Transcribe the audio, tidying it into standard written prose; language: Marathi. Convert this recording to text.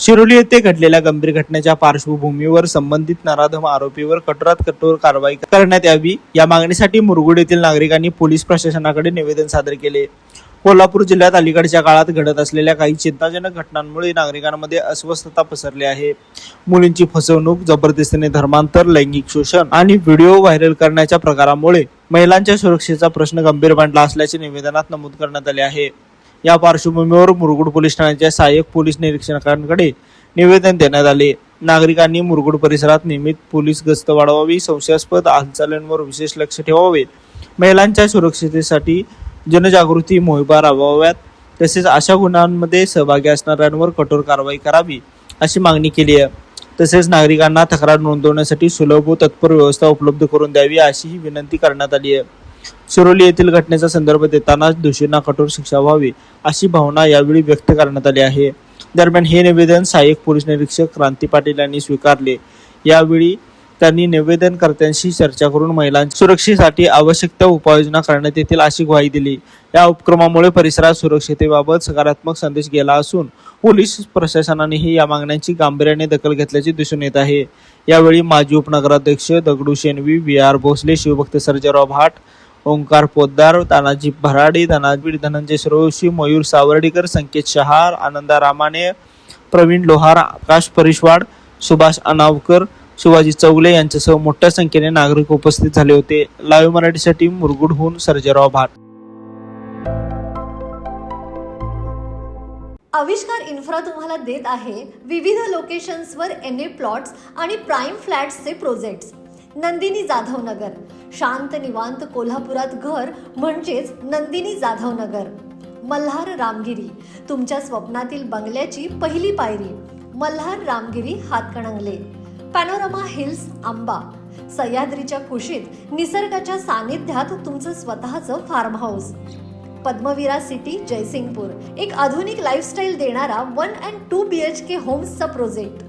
शिरोली येथे घडलेल्या गंभीर घटनेच्या पार्श्वभूमीवर संबंधित नराधम आरोपीवर कठोरात कठोर कारवाई करण्यात यावी या मागणीसाठी मुरगुड येथील नागरिकांनी पोलीस प्रशासनाकडे निवेदन सादर केले। कोल्हापूर जिल्ह्यात अलीकडच्या काळात घडत असलेल्या काही चिंताजनक घटनांमुळे नागरिकांमध्ये अस्वस्थता पसरली आहे। मुलींची फसवणूक, जबरदस्तीने धर्मांतर, लैंगिक शोषण आणि व्हिडिओ व्हायरल करण्याच्या प्रकारामुळे महिलांच्या सुरक्षेचा प्रश्न गंभीर बनला असल्याचे निवेदनात नमूद करण्यात आले आहे। या पार्श्वभूमीवर मुरगुड पोलीस ठाण्याच्या सहाय्यक पोलीस निरीक्षकांकडे निवेदन देण्यात आले। नागरिकांनी मुरगुड परिसरात नियमित पोलीस गस्त वाढवावी, संशयास्पद हालचालींवर विशेष लक्ष ठेवावे, महिलांच्या सुरक्षिततेसाठी जनजागृती मोहिमा राबवाव्यात, तसेच अशा गुन्ह्यांमध्ये सहभागी असणाऱ्यांवर कठोर कारवाई करावी अशी मागणी केली आहे। तसेच नागरिकांना तक्रार नोंदवण्यासाठी सुलभ व तत्पर व्यवस्था उपलब्ध करून द्यावी अशीही विनंती करण्यात आली आहे। शिरोली येथील घटनेचा संदर्भ देताना दोषींना कठोर शिक्षा व्हावी अशी भावना यावेळी व्यक्त करण्यात आली आहे। दरम्यान हे निवेदन सहाय्यक पोलीस निरीक्षक क्रांती पाटील यांनी स्वीकारले। यावेळी त्यांनी निवेदनकर्त्यांशी चर्चा करून महिलांच्या सुरक्षेसाठी आवश्यक त्या उपाययोजना करण्यात येतील अशी ग्वाही दिली। या उपक्रमामुळे परिसरात सुरक्षिततेबाबत सकारात्मक संदेश गेला असून पोलीस प्रशासनानेही या मागण्यांची गांभीर्याने दखल घेतल्याचे दिसून येत आहे। यावेळी माजी उपनगराध्यक्ष दगडू शेणवी, VR भोसले, शिवभक्त सर्जेराव भाट, ओंकार पोद्दार, तानाजी भराडे, धनंजय सुरवशी, मयूर सावर्डीकर, संकेत शहार, आनंदा रामाने, प्रवीण लोहार, आकाश परिशवाड, सुभाष अनावकर, शिवाजी चौगले यांच्यासह मोठ्या संख्येने नागरिक उपस्थित झाले होते। लाईव्ह मराठीसाठी मुरगुडहून सर्जेराव भाट। आविष्कार इन्फ्रा तुम्हाला देत आहे विविध लोकेशन्सवर NA प्लॉट्स आणि प्राइम फ्लॅट्सचे प्रोजेक्ट्स। नंदिनी जाधव नगर, शांत निवांत कोल्हापुरात घर म्हणजेच नंदिनी जाधव नगर। मल्हार रामगिरी, तुमच्या स्वप्नातील बंगल्याची पहिली पायरी। मल्हार रामगिरी हातकणंगले। पॅनोरमा हिल्स आंबा, सह्याद्रीच्या कुशीत निसर्गाच्या सानिध्यात तुमचं स्वतःचं फार्म हाऊस। पद्मविरा सिटी जयसिंगपूर, एक आधुनिक लाईफस्टाईल देणारा 1 and 2 BHK होम्सचा प्रोजेक्ट।